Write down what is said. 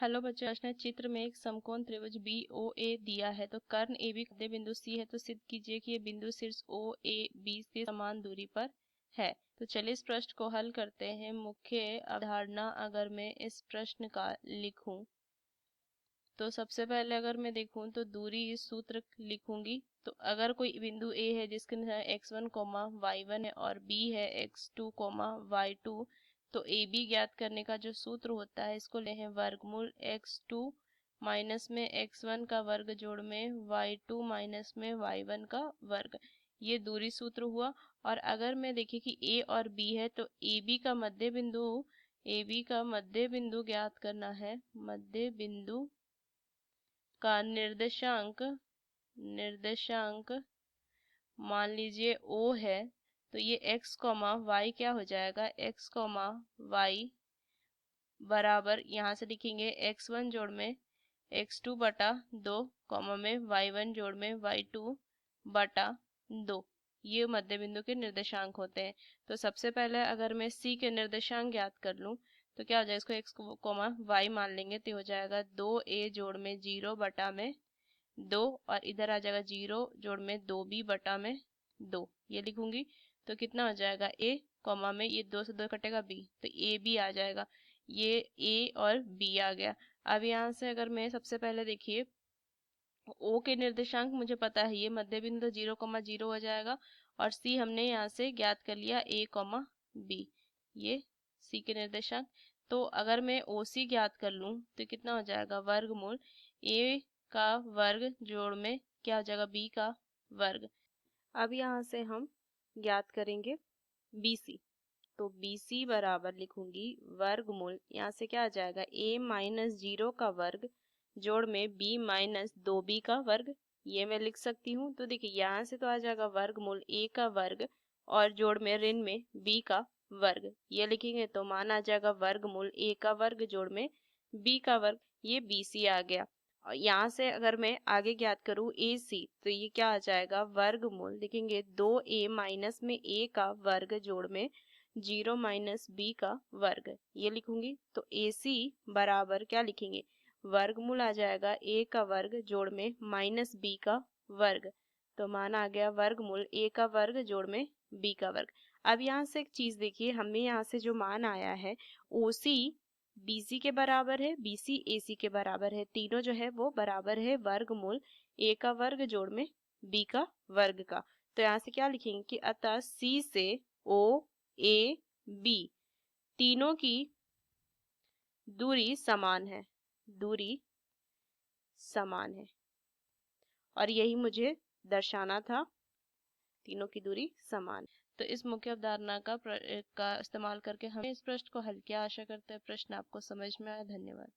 Hello बच्चों, प्रश्न है चित्र में एक समकोण त्रिभुज बी ओ ए दिया है तो कर्ण ए बी मध्य बिंदु सी है तो सिद्ध कीजिए कि ये बिंदु शीर्ष ओ ए बी के समान दूरी पर है। तो चलिए इस प्रश्न को हल करते हैं। मुख्य अवधारणा अगर मैं इस प्रश्न का लिखूं तो सबसे पहले अगर मैं देखूं तो दूरी इस सूत्र लिखूंगी। तो अगर कोई बिंदु ए है जिसके x1 y1 है और b है x2 y2, तो ए बी ज्ञात करने का जो सूत्र होता है इसको ले हैं वर्गमूल x2 माइनस में x1 का वर्ग जोड़ में y2 माइनस में y1 का वर्ग। ये दूरी सूत्र हुआ। और अगर मैं देखिए कि a और b है तो ए बी का मध्य बिंदु ज्ञात करना है। मध्य बिंदु का निर्देशांक मान लीजिए O है, तो ये x y क्या हो जाएगा, x y बराबर यहाँ से लिखेंगे x1 जोड़ में x2 बटा 2 कॉमा में y1 जोड़ में y2 बटा 2। ये मध्य बिंदु के निर्देशांक होते हैं। तो सबसे पहले अगर मैं C के निर्देशांक ज्ञात कर लूं तो क्या हो जाएगा, इसको x y मान लेंगे तो हो जाएगा 2a जोड़ में 0 बटा में 2 और इधर आ जाएगा 0 जोड़ में 2b बटा में 2। ये लिखूंगी तो कितना हो जाएगा a कॉमा में ये 2 से 2 कटेगा b, तो a b आ जाएगा। ये a और b आ गया। अब यहाँ से अगर मैं सबसे पहले देखिए O के निर्देशांक मुझे पता है, ये मध्य बिंदु 0,0 हो जाएगा और C हमने यहाँ से ज्ञात कर लिया a, b, ये C के निर्देशांक। तो अगर मैं OC ज्ञात कर लूं तो कितना हो जाएगा, वर्गमूल a का वर्ग जोड़ में क्या हो जाएगा, b का वर्ग। अब यहाँ से हम ज्ञात करेंगे BC, तो BC बराबर लिखूंगी वर्गमूल, यहाँ से क्या आ जाएगा a माइनस 0 का वर्ग जोड़ में b माइनस 2b का वर्ग। ये मैं लिख सकती हूँ। तो देखिए यहाँ से तो आ जाएगा वर्गमूल a का वर्ग और जोड़ में ऋण में b का वर्ग। ये लिखेंगे तो मान आ जाएगा वर्गमूल a का वर्ग जोड़ में b का वर्ग। ये BC आ गया। और यहाँ से अगर मैं आगे ज्ञात करूँ AC, तो ये क्या आ जाएगा, वर्गमूल लिखेंगे 2a माइनस में a का वर्ग जोड़ में 0 माइनस b का वर्ग। ये लिखूंगी तो AC बराबर क्या लिखेंगे, वर्गमूल आ जाएगा a का वर्ग जोड़ में माइनस b का वर्ग। तो मान आ गया वर्गमूल a का वर्ग जोड़ में b का वर्ग। अब यहाँ से एक चीज देखिए, हमें यहाँ से जो मान आया है OC BC के बराबर है, BC AC के बराबर है, तीनों जो है वो बराबर है वर्गमूल a का वर्ग जोड़ में b का वर्ग का। तो यहाँ से क्या लिखेंगे कि अतः C से O A B तीनों की दूरी समान है, दूरी समान है। और यही मुझे दर्शाना था, तीनों की दूरी समान। तो इस मुख्य अवधारणा का इस्तेमाल करके हमने इस प्रश्न को हल किया। आशा करते हैं प्रश्न आपको समझ में आया। धन्यवाद।